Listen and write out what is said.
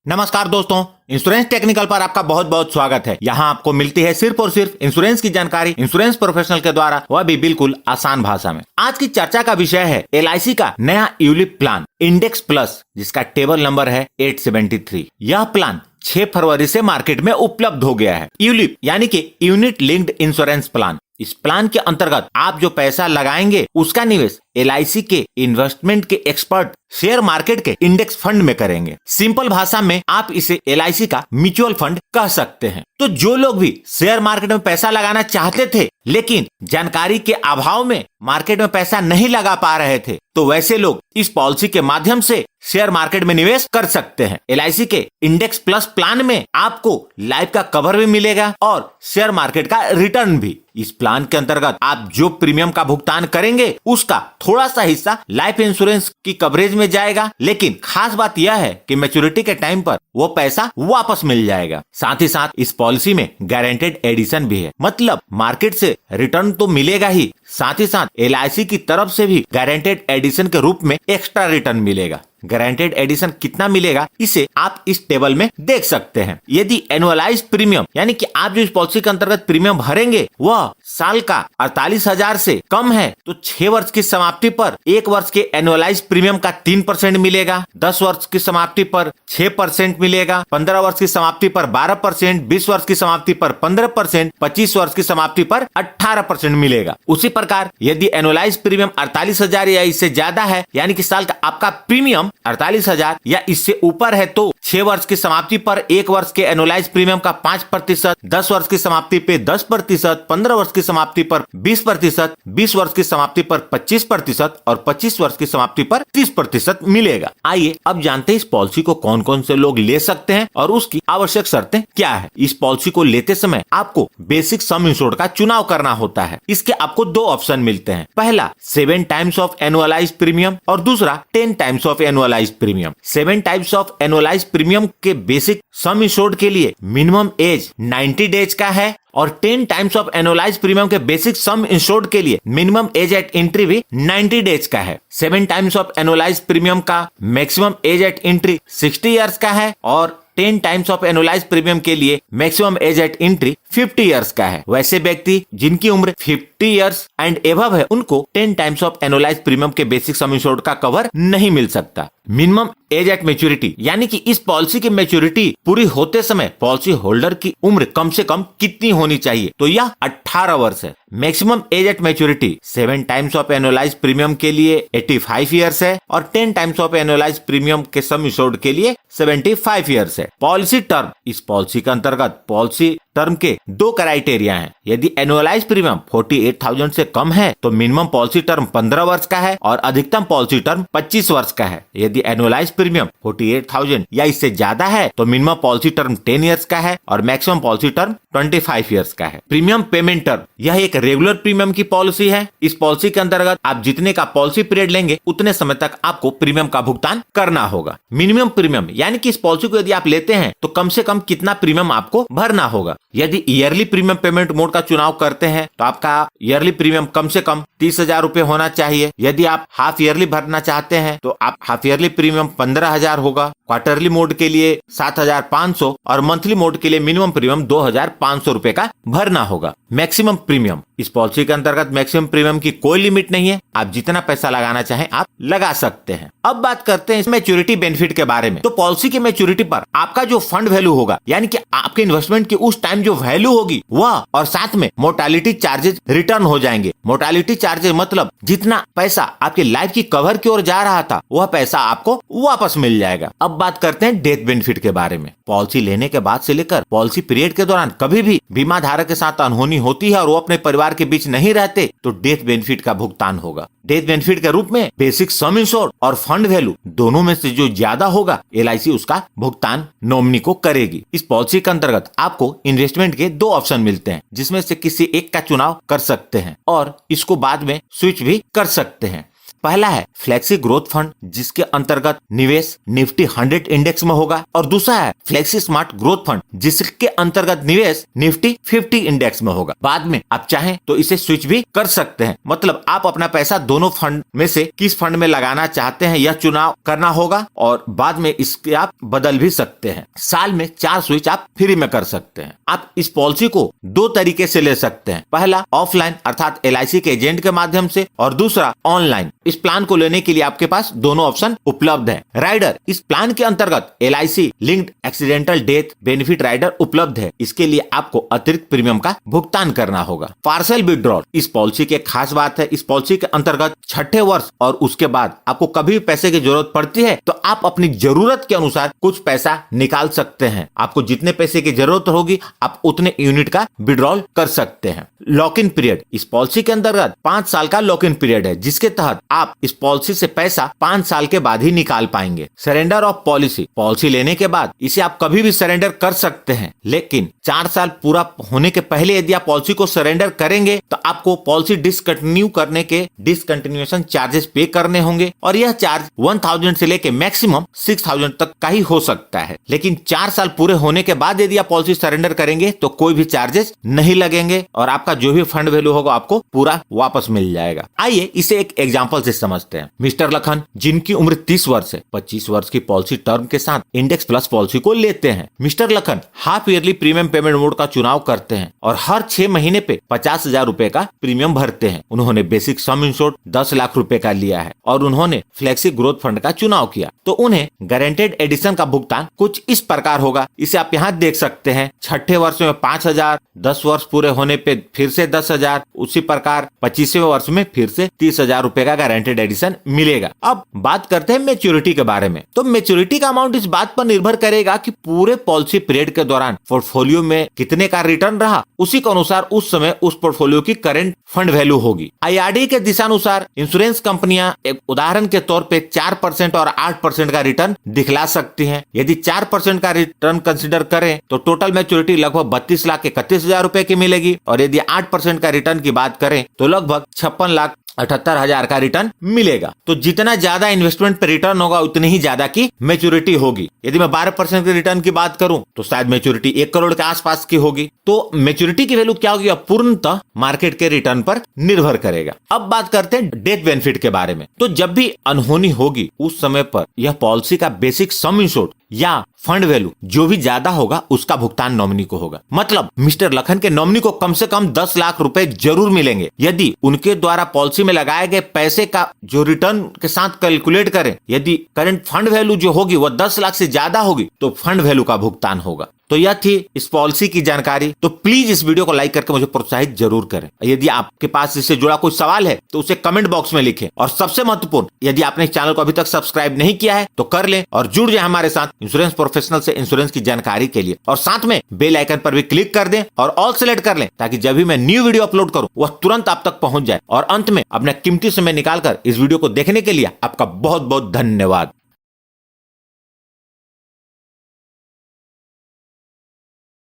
नमस्कार दोस्तों, insurance technical पर आपका बहुत बहुत स्वागत है। यहाँ आपको मिलती है सिर्फ और सिर्फ इंश्योरेंस की जानकारी इंश्योरेंस प्रोफेशनल के द्वारा, वह भी बिल्कुल आसान भाषा में। आज की चर्चा का विषय है LIC का नया यूलिप प्लान इंडेक्स प्लस, जिसका टेबल नंबर है 873। यह प्लान 6 फरवरी से मार्केट में उपलब्ध हो गया है। यूलिप यानी कि यूनिट लिंक्ड इंश्योरेंस प्लान। इस प्लान के अंतर्गत आप जो पैसा लगाएंगे उसका निवेश LIC के इन्वेस्टमेंट के एक्सपर्ट शेयर मार्केट के इंडेक्स फंड में करेंगे। सिंपल भाषा में आप इसे LIC का म्यूचुअल फंड कह सकते हैं। तो जो लोग भी शेयर मार्केट में पैसा लगाना चाहते थे लेकिन जानकारी के अभाव में मार्केट में पैसा नहीं लगा पा रहे थे, तो वैसे लोग इस पॉलिसी के माध्यम से शेयर मार्केट में निवेश कर सकते हैं। LIC के इंडेक्स प्लस प्लान में आपको लाइफ का कवर भी मिलेगा और शेयर मार्केट का रिटर्न भी। इस प्लान के अंतर्गत आप जो प्रीमियम का भुगतान करेंगे उसका थोड़ा सा हिस्सा लाइफ इंश्योरेंस की कवरेज में जाएगा, लेकिन खास बात यह है कि मैच्योरिटी के टाइम पर वो पैसा वापस मिल जाएगा। साथ ही साथ इस पॉलिसी में गारंटेड एडिशन भी है, मतलब मार्केट से रिटर्न तो मिलेगा ही, साथ ही साथ LIC की तरफ से भी गारंटेड एडिशन के रूप में एक्स्ट्रा रिटर्न मिलेगा। गारंटेड एडिशन कितना मिलेगा इसे आप इस टेबल में देख सकते हैं। यदि एनुअलाइज प्रीमियम यानी कि आप जो इस पॉलिसी के अंतर्गत प्रीमियम भरेंगे वह साल का 48,000 से कम है तो 6 वर्ष की समाप्ति पर 1 वर्ष के एनुअलाइज प्रीमियम का 3% मिलेगा, 10 वर्ष की समाप्ति पर 6% मिलेगा, 15 वर्ष की समाप्ति पर 12%, 20 वर्ष की समाप्ति पर 15%, 25 वर्ष की समाप्ति पर 18% मिलेगा। उसी प्रकार यदि एनुअलाइज प्रीमियम 48,000 या इससे ज्यादा है यानी कि साल का आपका प्रीमियम 48,000 या इससे ऊपर है तो 6 वर्ष की समाप्ति पर 1 वर्ष के एनुअलाइज प्रीमियम का 5%, 10 वर्ष की समाप्ति पे 10%, 15 वर्ष की समाप्ति पर 20%, 20 वर्ष की समाप्ति पर 25% और 25 वर्ष की समाप्ति पर 30% मिलेगा। आइए अब जानते हैं इस पॉलिसी को कौन कौन से लोग ले सकते हैं और उसकी आवश्यक शर्तें क्या है। इस पॉलिसी को लेते समय आपको बेसिक सम इंश्योर्ड का चुनाव करना होता है। इसके आपको 2 ऑप्शन मिलते हैं, पहला 7 टाइम्स ऑफ एनुअलाइज प्रीमियम और दूसरा 10 times of annualise premium. 7 times of annualise premium के बेसिक सम इंश्योर्ड के लिए मिनिमम एज 90 डेज का है और 10 टाइम्स ऑफ एनुअलाइज प्रीमियम के बेसिक सम इंश्योर्ड के लिए मिनिमम एज एट एंट्री भी 90 डेज का है। 7 टाइम्स ऑफ एनुअलाइज प्रीमियम का maximum age eight entry 60 years का है और 10 टाइम्स ऑफ एनुअलाइज प्रीमियम के लिए maximum age eight entry 50 years का है। वैसे व्यक्ति जिनकी उम्र 50 इयर्स एंड एबव है उनको 10 टाइम्स ऑफ एनुअलाइज प्रीमियम के बेसिक सम इंश्योर्ड का कवर नहीं मिल सकता। मिनिमम एज एट मैच्योरिटी यानी कि इस पॉलिसी की मैच्योरिटी पूरी होते समय पॉलिसी होल्डर की उम्र कम से कम कितनी होनी चाहिए, तो यह 18 वर्ष है। Maximum age at maturity 7 times of annualise premium के लिए 85 इयर्स है और 10 टाइम्स ऑफ एनुअलाइज प्रीमियम के सम इंश्योर्ड के लिए 75 इयर्स है। पॉलिसी टर्म, इस पॉलिसी के अंतर्गत पॉलिसी टर्म के 2 क्राइटेरिया हैं। यदि एनुअलाइज प्रीमियम 48,000 से कम है तो मिनिमम पॉलिसी टर्म 15 वर्ष का है और अधिकतम पॉलिसी टर्म 25 वर्ष का है। यदि एनुअलाइज प्रीमियम 48,000 या इससे ज्यादा है तो मिनिमम पॉलिसी टर्म 10 इयर्स का है और मैक्सिमम पॉलिसी टर्म 25 इयर्स का है। प्रीमियम पेमेंट टर्म, यह एक रेगुलर प्रीमियम की पॉलिसी है। इस पॉलिसी के अंतर्गत आप जितने का पॉलिसी पीरियड लेंगे उतने समय तक आपको प्रीमियम का भुगतान करना होगा। मिनिमम प्रीमियम यानी कि इस पॉलिसी को यदि आप लेते हैं तो कम से कम कितना प्रीमियम आपको भरना होगा। यदि ईयरली प्रीमियम पेमेंट मोड का चुनाव करते हैं तो आपका ईयरली प्रीमियम कम से कम 30,000 रूपए होना चाहिए। यदि आप हाफ ईयरली भरना चाहते हैं तो आप हाफ ईयरली प्रीमियम 15,000 होगा। क्वार्टरली मोड के लिए 7,500 और मंथली मोड के लिए मिनिमम प्रीमियम 2,500 रूपए का भरना होगा। मैक्सिमम प्रीमियम, इस पॉलिसी के अंतर्गत मैक्सिमम प्रीमियम की कोई लिमिट नहीं है, आप जितना पैसा लगाना चाहें आप लगा सकते हैं। अब बात करते हैं मैच्योरिटी बेनिफिट के बारे में। तो पॉलिसी की मैच्योरिटी पर आपका जो फंड वैल्यू होगा यानी कि आपके इन्वेस्टमेंट की उस टाइम जो वैल्यू होगी वह और साथ में मोर्टालिटी चार्जेस रिटर्न हो जाएंगे। मोर्टालिटी चार्जेस मतलब जितना पैसा आपके लाइफ की कवर की ओर जा रहा था वह पैसा आपको वापस मिल जाएगा। अब बात करते हैं डेथ बेनिफिट के बारे में। पॉलिसी लेने के बाद से लेकर पॉलिसी पीरियड के दौरान कभी भी बीमा धारक के साथ अनहोनी होती है और वो अपने परिवार के बीच नहीं रहते तो डेथ बेनिफिट का भुगतान होगा। डेथ बेनिफिट के रूप में बेसिक सम इंश्योर्ड और फंड वैल्यू दोनों में से जो ज्यादा होगा LIC उसका भुगतान नॉमिनी को करेगी। इस पॉलिसी के अंतर्गत आपको इन्वेस्टमेंट के 2 ऑप्शन मिलते हैं जिसमें से किसी एक का चुनाव कर सकते हैं और इसको बाद में स्विच भी कर सकते हैं। पहला है फ्लेक्सी ग्रोथ फंड, जिसके अंतर्गत निवेश निफ्टी 100 इंडेक्स में होगा, और दूसरा है फ्लेक्सी स्मार्ट ग्रोथ फंड, जिसके अंतर्गत निवेश निफ्टी 50 इंडेक्स में होगा। बाद में आप चाहें तो इसे स्विच भी कर सकते हैं, मतलब आप अपना पैसा दोनों फंड में से किस फंड में लगाना चाहते हैं यह चुनाव करना होगा, और बाद में इसके आप बदल भी सकते हैं। साल में 4 स्विच आप फ्री में कर सकते हैं। आप इस पॉलिसी को 2 तरीके से ले सकते हैं, पहला ऑफलाइन अर्थात LIC के एजेंट के माध्यम से, और दूसरा ऑनलाइन। इस प्लान को लेने के लिए आपके पास दोनों ऑप्शन उपलब्ध है। राइडर, इस प्लान के अंतर्गत LIC linked accidental death benefit rider उपलब्ध है। इसके लिए आपको अतिरिक्त प्रीमियम का भुगतान करना होगा। पार्सल विड्रॉल, इस पॉलिसी की एक खास बात है, इस पॉलिसी के अंतर्गत 6ठे वर्ष और उसके बाद आपको कभी पैसे की जरूरत पड़ती है तो आप अपनी जरूरत के अनुसार कुछ पैसा निकाल सकते हैं। आपको जितने पैसे की जरूरत होगी आप उतने यूनिट का विड्रॉल कर सकते हैं। लॉक इन पीरियड, इस पॉलिसी के अंतर्गत 5 साल का लॉक इन पीरियड है, जिसके तहत आप इस पॉलिसी से पैसा 5 साल के बाद ही निकाल पाएंगे। सरेंडर ऑफ पॉलिसी, पॉलिसी लेने के बाद इसे आप कभी भी सरेंडर कर सकते हैं, लेकिन 4 साल पूरा होने के पहले यदि आप पॉलिसी को सरेंडर करेंगे तो आपको पॉलिसी डिसकंटिन्यू करने के डिसकंटिन्यूएशन चार्जेस पे करने होंगे, और यह चार्ज 1000 से लेके मैक्सिमम 6000 तक का ही हो सकता है। लेकिन 4 साल पूरे होने के बाद यदि आप पॉलिसी सरेंडर करेंगे तो कोई भी चार्जेस नहीं लगेंगे और आपका जो भी फंड वैल्यू होगा आपको पूरा वापस मिल जाएगा। आइए इसे एक एग्जांपल से समझते हैं। मिस्टर लखन, जिनकी उम्र 30 वर्ष है, 25 वर्ष की पॉलिसी टर्म के साथ इंडेक्स प्लस पॉलिसी को लेते हैं। Mister Lakhan half yearly premium payment mode का चुनाव करते हैं और हर 6 महीने पे 50,000 रुपए का प्रीमियम भरते हैं। उन्होंने बेसिक सम इंश्योर्ड 10 लाख रुपए का लिया है और उन्होंने फ्लेक्सी ग्रोथ फंड का चुनाव किया, तो उन्हें गारंटेड एडिशन का भुगतान कुछ इस प्रकार होगा। इसे आप यहाँ देख सकते हैं। 6ठे वर्ष में 5,000, 10 वर्ष पूरे होने पे फिर से 10,000, उसी प्रकार 25वें वर्ष में फिर से 30,000 रुपए का गारंटेड एडिशन मिलेगा। अब बात करते हैं मैच्योरिटी के बारे में। तो मैच्योरिटी का अमाउंट इस बात पर निर्भर करेगा कि पूरे पॉलिसी पीरियड के दौरान पोर्टफोलियो में कितने का रिटर्न रहा, उसी के अनुसार उस समय उस पोर्टफोलियो की करंट फंड वैल्यू होगी। IRDA के दिशानुसार इंश्योरेंस कंपनियां एक उदाहरण के तौर पे 4% और 8% का रिटर्न दिखला सकती हैं। यदि 4% का रिटर्न कंसिडर करें तो टोटल मैच्योरिटी लगभग 32,31,000 रुपए की मिलेगी, और यदि 8% का रिटर्न की बात करें तो लगभग 56,78,000 का रिटर्न मिलेगा। तो जितना ज्यादा इन्वेस्टमेंट पे रिटर्न होगा उतनी ही ज्यादा की मैच्योरिटी होगी। यदि मैं 12% के रिटर्न की बात करूं तो शायद मैच्योरिटी 1 करोड़ के आसपास की होगी। तो मैच्योरिटी की वैल्यू क्या होगी पूर्णतः मार्केट के रिटर्न पर निर्भर करेगा। अब बात करते हैं डेथ बेनिफिट के बारे में। तो जब भी अनहोनी होगी उस समय पर यह पॉलिसी का बेसिक सम इंश्योर्ड या फंड वैल्यू जो भी ज्यादा होगा उसका भुगतान नॉमिनी को होगा। मतलब मिस्टर लखन के नॉमिनी को कम से कम 10 लाख रुपए जरूर मिलेंगे। यदि उनके द्वारा पॉलिसी में लगाए गए पैसे का जो रिटर्न के साथ कैलकुलेट करें, यदि करंट फंड वैल्यू जो होगी वह 10 लाख से ज्यादा होगी तो फंड वैल्यू का भुगतान होगा। तो यह थी इस पॉलिसी की जानकारी। तो प्लीज इस वीडियो को लाइक करके मुझे प्रोत्साहित जरूर करें। यदि आपके पास इससे जुड़ा कोई सवाल है तो उसे कमेंट बॉक्स में लिखें, और सबसे महत्वपूर्ण, यदि आपने इस चैनल को अभी तक सब्सक्राइब नहीं किया है तो कर लें और जुड़ जाए हमारे साथ इंश्योरेंस प्रोफेशनल से इंश्योरेंस की जानकारी के लिए, और साथ में बेल आइकन पर भी क्लिक कर दें और ऑल सेलेक्ट कर लें ताकि जब भी मैं न्यू वीडियो अपलोड करूं वह तुरंत आप तक पहुंच जाए। और अंत में अपना कीमती समय निकालकर इस वीडियो को देखने के लिए आपका बहुत बहुत धन्यवाद।